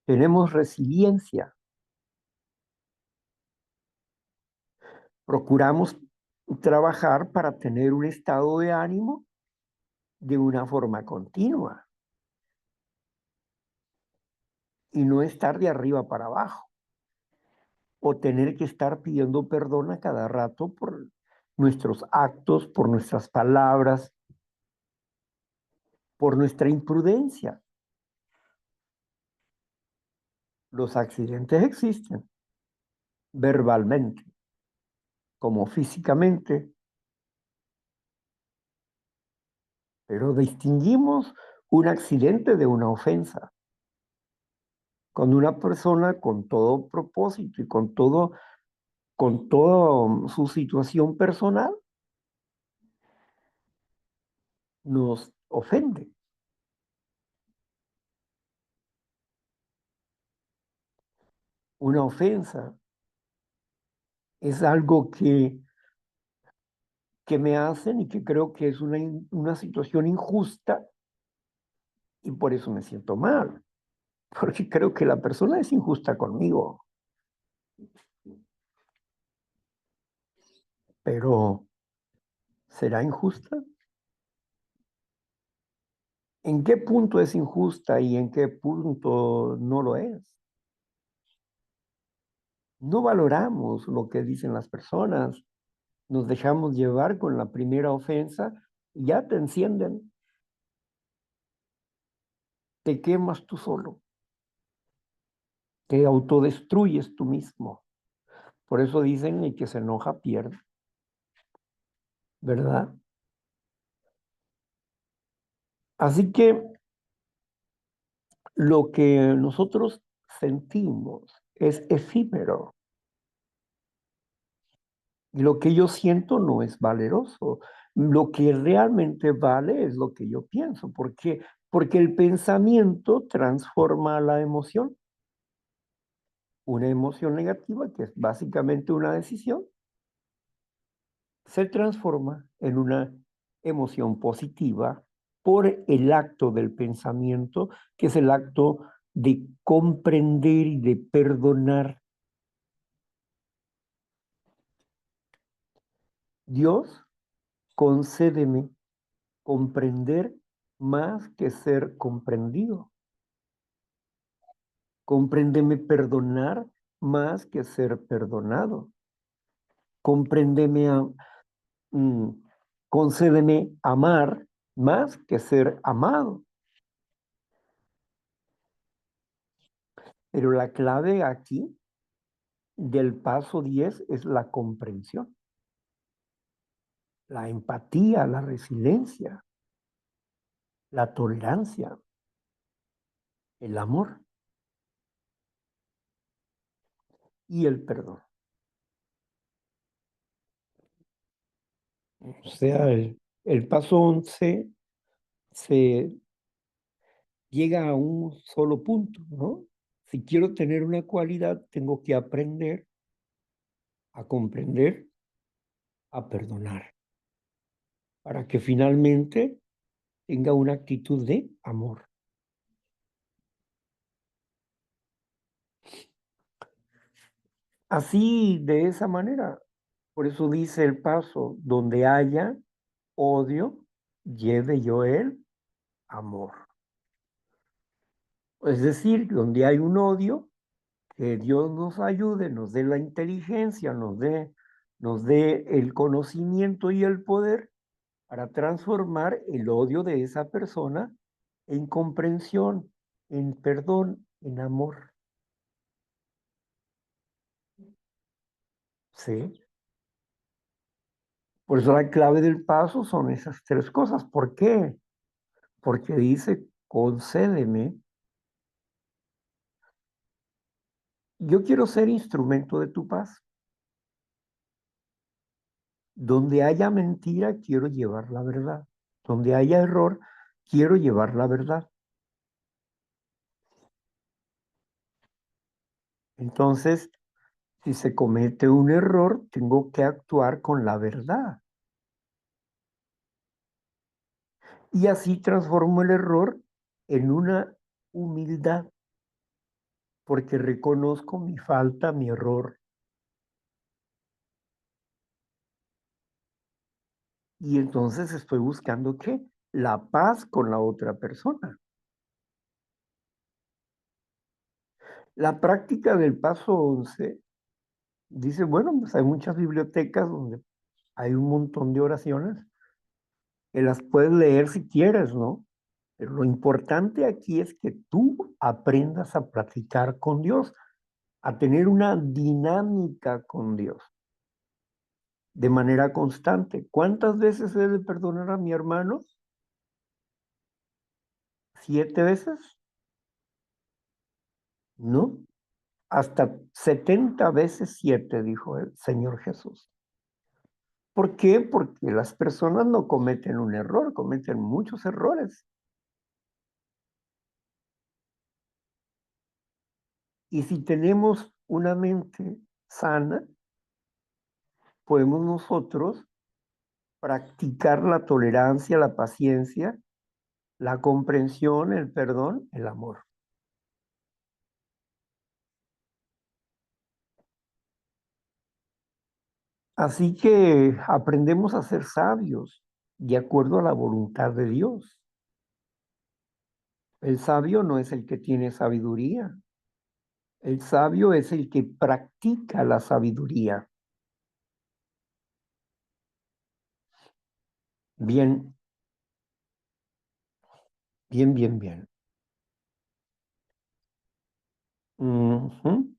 tenemos resiliencia, procuramos trabajar para tener un estado de ánimo de una forma continua y no estar de arriba para abajo o tener que estar pidiendo perdón a cada rato por nuestros actos, por nuestras palabras, por nuestra imprudencia. Los accidentes existen verbalmente como físicamente, pero distinguimos un accidente de una ofensa. Cuando una persona con todo propósito y con toda su situación personal nos ofende. Una ofensa es algo que me hacen y que creo que es una situación injusta y por eso me siento mal, porque creo que la persona es injusta conmigo, pero ¿será injusta? ¿En qué punto es injusta y en qué punto no lo es? No valoramos lo que dicen las personas, nos dejamos llevar con la primera ofensa y ya te encienden, te quemas tú solo, te autodestruyes tú mismo. Por eso dicen el que se enoja pierde, ¿verdad? Así que lo que nosotros sentimos es efímero. Y lo que yo siento no es valeroso. Lo que realmente vale es lo que yo pienso. ¿Por qué? Porque el pensamiento transforma la emoción. Una emoción negativa, que es básicamente una decisión, se transforma en una emoción positiva por el acto del pensamiento, que es el acto de comprender y de perdonar. Dios, concédeme comprender más que ser comprendido. Compréndeme perdonar más que ser perdonado. Compréndeme, mm, concédeme amar más que ser amado. Pero la clave aquí del paso 10 es la comprensión, la empatía, la resiliencia, la tolerancia, el amor y el perdón. O sea, el paso 11 se llega a un solo punto, ¿no? Si quiero tener una cualidad, tengo que aprender a comprender, a perdonar, para que finalmente tenga una actitud de amor. Así, de esa manera, por eso dice el paso, donde haya odio, lleve yo el amor. Es decir, donde hay un odio, que Dios nos ayude, nos dé la inteligencia, nos dé el conocimiento y el poder para transformar el odio de esa persona en comprensión, en perdón, en amor. ¿sí? Por eso la clave del paso son esas tres cosas. ¿Por qué? Porque dice, concédeme. Yo quiero ser instrumento de tu paz. Donde haya mentira, quiero llevar la verdad. Donde haya error, quiero llevar la verdad. Entonces, si se comete un error, tengo que actuar con la verdad. Y así transformo el error en una humildad, porque reconozco mi falta, mi error. Y entonces estoy buscando ¿qué? La paz con la otra persona. La práctica del paso 11 dice, bueno, pues hay muchas bibliotecas donde hay un montón de oraciones que las puedes leer si quieres, ¿no? Pero lo importante aquí es que tú aprendas a practicar con Dios, a tener una dinámica con Dios de manera constante. ¿Cuántas veces he de perdonar a mi hermano? ¿7 veces? No, hasta 70 veces 7, dijo el Señor Jesús. ¿Por qué? Porque las personas no cometen un error, cometen muchos errores. Y si tenemos una mente sana, podemos nosotros practicar la tolerancia, la paciencia, la comprensión, el perdón, el amor. Así que aprendemos a ser sabios de acuerdo a la voluntad de Dios. El sabio no es el que tiene sabiduría. El sabio es el que practica la sabiduría. Bien, bien, bien, bien. Ujú.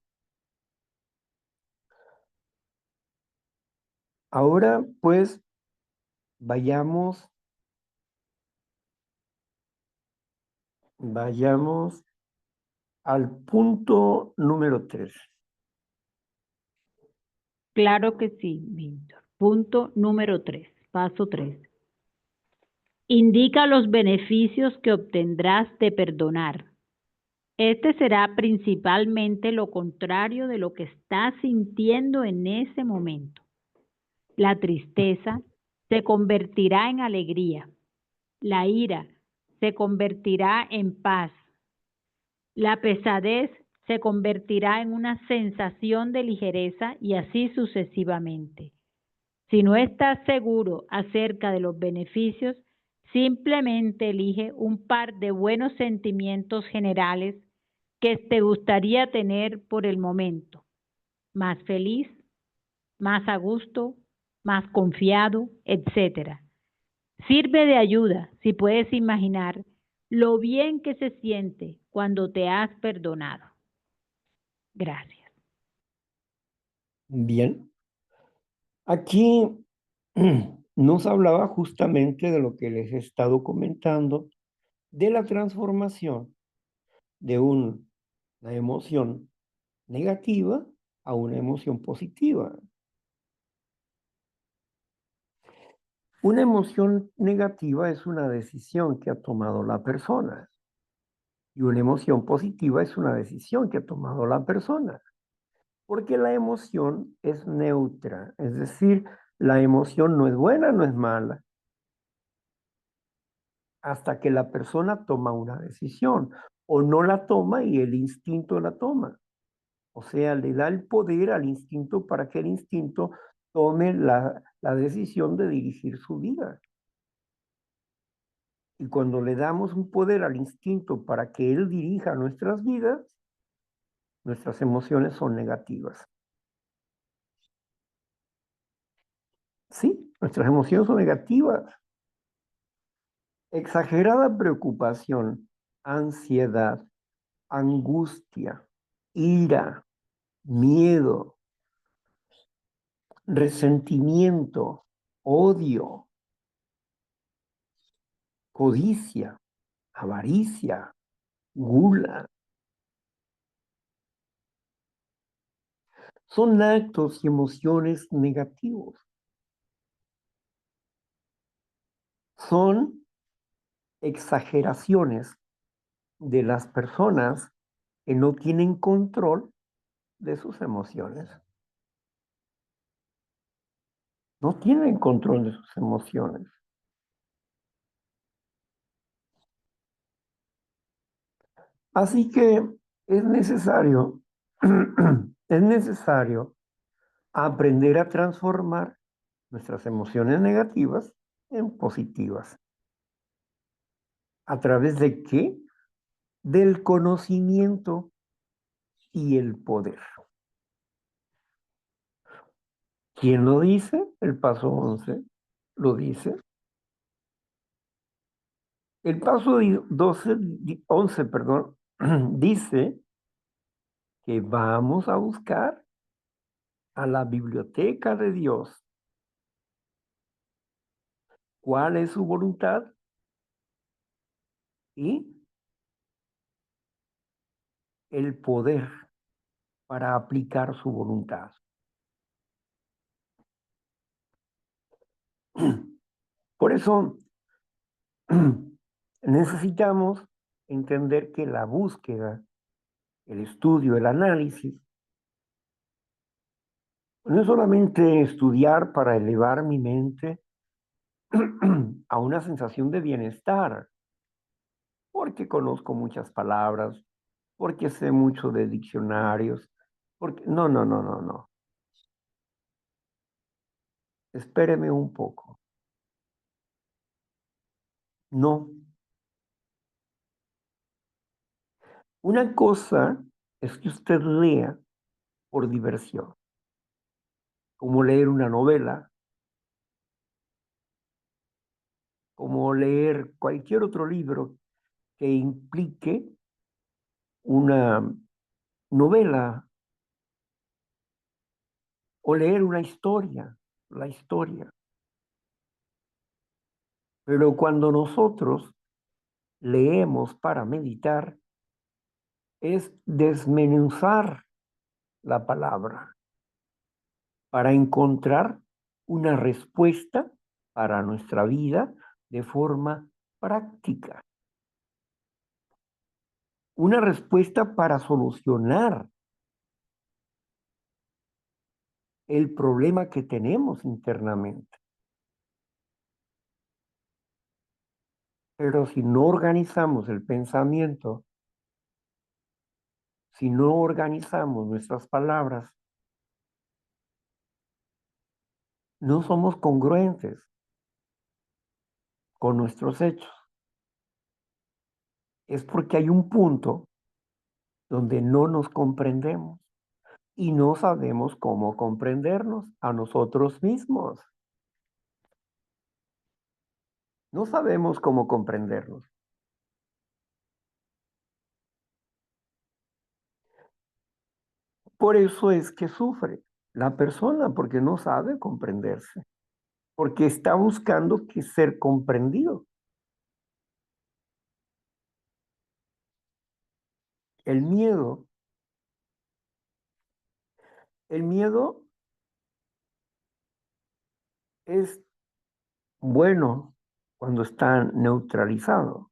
Ahora, pues, vayamos al punto número 3. Claro que sí, Víctor. Punto número 3, paso 3. Indica los beneficios que obtendrás de perdonar. Este será principalmente lo contrario de lo que estás sintiendo en ese momento. La tristeza se convertirá en alegría. La ira se convertirá en paz. La pesadez se convertirá en una sensación de ligereza y así sucesivamente. Si no estás seguro acerca de los beneficios, simplemente elige un par de buenos sentimientos generales que te gustaría tener por el momento. Más feliz, más a gusto, más confiado, etcétera. Sirve de ayuda si puedes imaginar lo bien que se siente cuando te has perdonado. Gracias. Bien, aquí nos hablaba justamente de lo que les he estado comentando, de la transformación de una emoción negativa a una emoción positiva. Una emoción negativa es una decisión que ha tomado la persona y una emoción positiva es una decisión que ha tomado la persona, porque la emoción es neutra, es decir, la emoción no es buena, no es mala, hasta que la persona toma una decisión o no la toma y el instinto la toma. O sea, le da el poder al instinto para que el instinto tome la decisión de dirigir su vida. Y cuando le damos un poder al instinto para que él dirija nuestras vidas, nuestras emociones son negativas. Sí, nuestras emociones son negativas. Exagerada preocupación, ansiedad, angustia, ira, miedo, resentimiento, odio, codicia, avaricia, gula. Son actos y emociones negativos. Son exageraciones de las personas que no tienen control de sus emociones. No tienen control de sus emociones. Así que es necesario, es necesario aprender a transformar nuestras emociones negativas en positivas. ¿A través de qué? Del conocimiento y el poder. ¿Quién lo dice? El paso 11 lo dice. El paso 11, perdón, dice que vamos a buscar a la biblioteca de Dios. ¿Cuál es su voluntad? Y el poder para aplicar su voluntad. Por eso necesitamos entender que la búsqueda, el estudio, el análisis, no es solamente estudiar para elevar mi mente a una sensación de bienestar, porque conozco muchas palabras, porque sé mucho de diccionarios, porque no, no, no, no, no. Espéreme un poco. No. Una cosa es que usted lea por diversión, como leer una novela, como leer cualquier otro libro que implique una novela o leer una historia, la historia. Pero cuando nosotros leemos para meditar, es desmenuzar la palabra para encontrar una respuesta para nuestra vida de forma práctica. Una respuesta para solucionar el problema que tenemos internamente. Pero si no organizamos el pensamiento, si no organizamos nuestras palabras, no somos congruentes con nuestros hechos. Es porque hay un punto donde no nos comprendemos y no sabemos cómo comprendernos a nosotros mismos. No sabemos cómo comprendernos. Por eso es que sufre la persona, porque no sabe comprenderse, porque está buscando que ser comprendido. El miedo, el miedo es bueno cuando está neutralizado,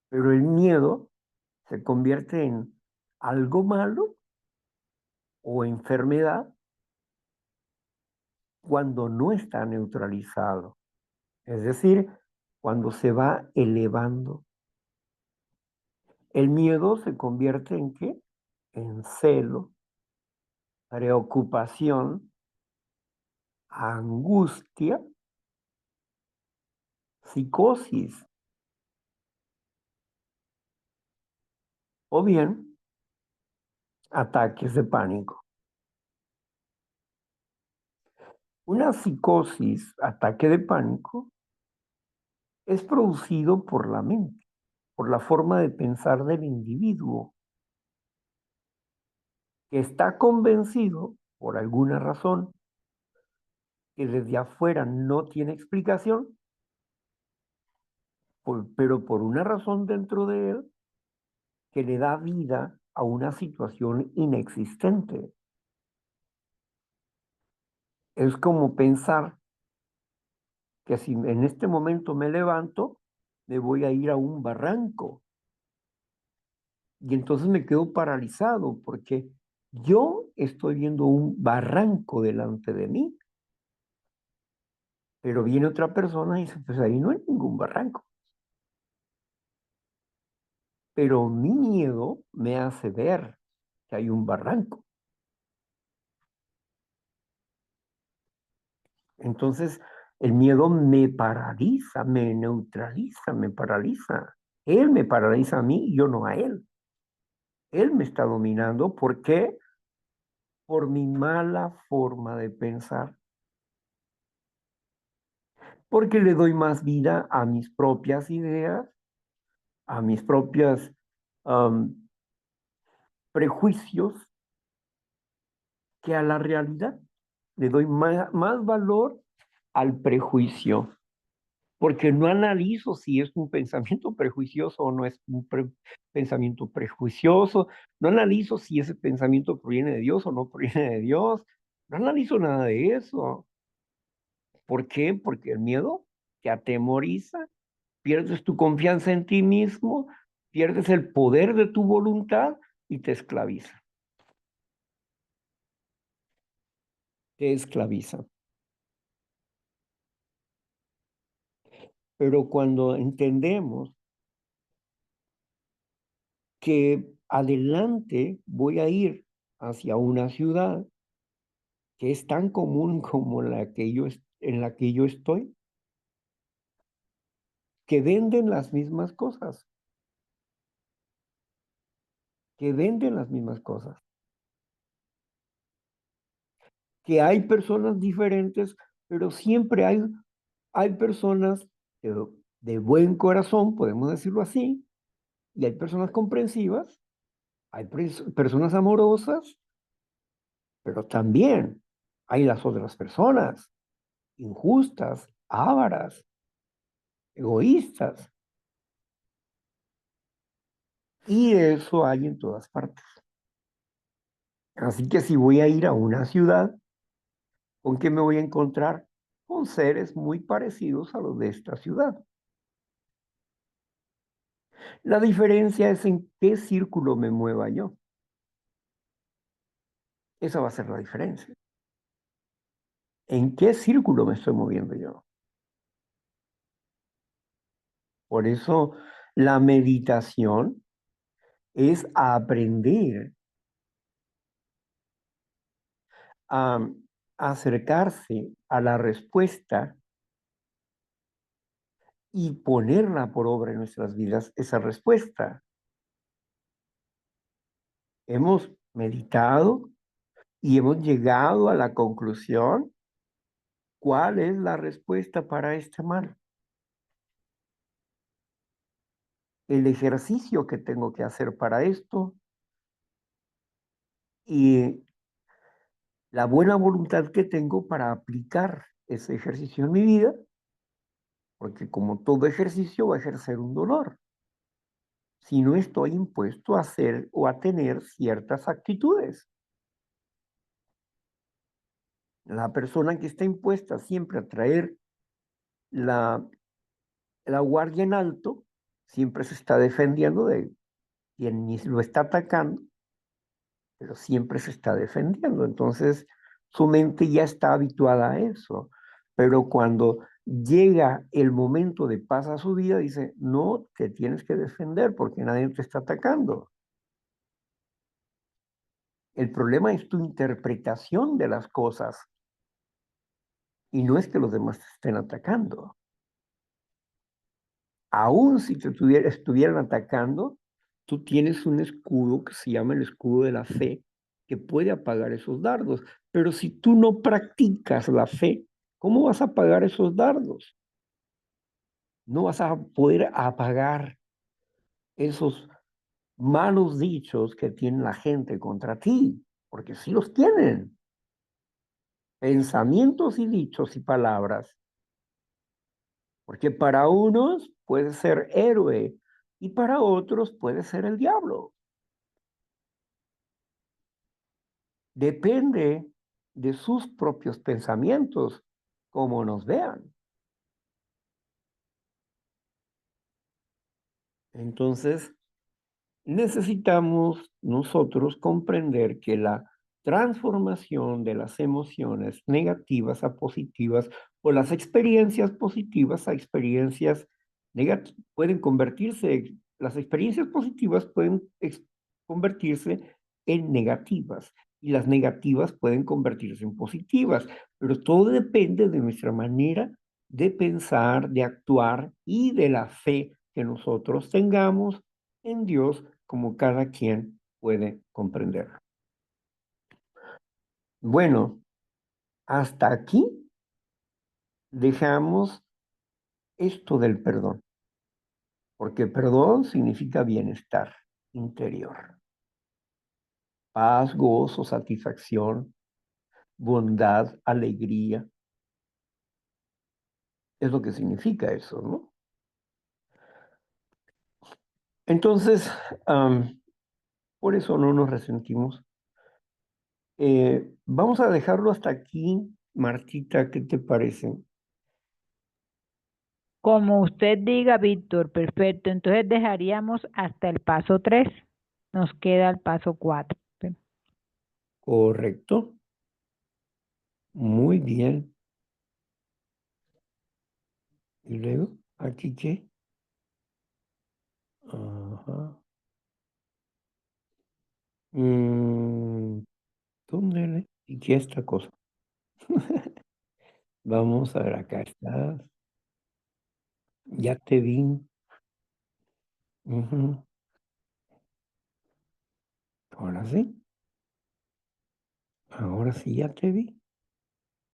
pero el miedo se convierte en algo malo o enfermedad cuando no está neutralizado. Es decir, cuando se va elevando. El miedo se convierte en ¿qué? En celo, preocupación, angustia, psicosis o bien ataques de pánico. Una psicosis, ataque de pánico, es producido por la mente, por la forma de pensar del individuo, que está convencido por alguna razón que desde afuera no tiene explicación, pero por una razón dentro de él que le da vida a una situación inexistente. Es como pensar que si en este momento me levanto, me voy a ir a un barranco. Y entonces me quedo paralizado porque yo estoy viendo un barranco delante de mí, pero viene otra persona y dice, pues ahí no hay ningún barranco. Pero mi miedo me hace ver que hay un barranco. Entonces, el miedo me paraliza, me neutraliza, me paraliza. Él me paraliza a mí, yo no a él. Él me está dominando. ¿Por qué? Por mi mala forma de pensar. Porque le doy más vida a mis propias ideas, a mis propios prejuicios, que a la realidad. Le doy más valor al prejuicio, porque no analizo si es un pensamiento prejuicioso o no es un pensamiento prejuicioso, no analizo si ese pensamiento proviene de Dios o no proviene de Dios, no analizo nada de eso. ¿Por qué? Porque el miedo te atemoriza, pierdes tu confianza en ti mismo, pierdes el poder de tu voluntad y te esclaviza, te esclaviza. Pero cuando entendemos que adelante voy a ir hacia una ciudad que es tan común como en la que yo estoy, que venden las mismas cosas, que venden las mismas cosas, que hay personas diferentes, pero siempre hay personas de, de buen corazón, podemos decirlo así, y hay personas comprensivas, hay personas amorosas, pero también hay las otras personas injustas, ávaras, egoístas, y eso hay en todas partes. Así que si voy a ir a una ciudad, ¿con qué me voy a encontrar? Con seres muy parecidos a los de esta ciudad. La diferencia es en qué círculo me mueva yo. Esa va a ser la diferencia. ¿En qué círculo me estoy moviendo yo? Por eso la meditación es aprender a acercarse a la respuesta y ponerla por obra en nuestras vidas, esa respuesta. Hemos meditado y hemos llegado a la conclusión, ¿cuál es la respuesta para este mal? El ejercicio que tengo que hacer para esto y la buena voluntad que tengo para aplicar ese ejercicio en mi vida, porque como todo ejercicio va a ejercer un dolor, si no estoy impuesto a hacer o a tener ciertas actitudes. La persona que está impuesta siempre a traer la, la guardia en alto, siempre se está defendiendo de quien ni lo está atacando, pero siempre se está defendiendo. Entonces, su mente ya está habituada a eso. Pero cuando llega el momento de paz a su vida, dice, no te tienes que defender porque nadie te está atacando. El problema es tu interpretación de las cosas y no es que los demás te estén atacando. Aún si te estuvieran atacando, tú tienes un escudo que se llama el escudo de la fe, que puede apagar esos dardos. Pero si tú no practicas la fe, ¿cómo vas a apagar esos dardos? No vas a poder apagar esos malos dichos que tiene la gente contra ti, porque sí los tienen. pensamientos y dichos y palabras, porque para unos puede ser héroe y para otros puede ser el diablo. Depende de sus propios pensamientos, cómo nos vean. Entonces, necesitamos nosotros comprender que la transformación de las emociones negativas a positivas o las experiencias positivas a experiencias negativas pueden convertirse, las experiencias positivas pueden convertirse en negativas y las negativas pueden convertirse en positivas, pero todo depende de nuestra manera de pensar, de actuar y de la fe que nosotros tengamos en Dios como cada quien puede comprender. Bueno, hasta aquí dejamos esto del perdón, porque perdón significa bienestar interior, paz, gozo, satisfacción, bondad, alegría. Es lo que significa eso, ¿no? Entonces, por eso no nos resentimos. Vamos a dejarlo hasta aquí, Martita, ¿qué te parece? Como usted diga, Víctor, perfecto. Entonces dejaríamos hasta el paso 3. Nos queda el paso 4. Correcto. Muy bien. ¿Y luego? ¿Aquí qué? Ajá. ¿Dónde le? ¿Y qué es esta cosa? Vamos a ver, acá estás. Ya te vi. Ujú. Ahora sí. Ahora sí ya te vi.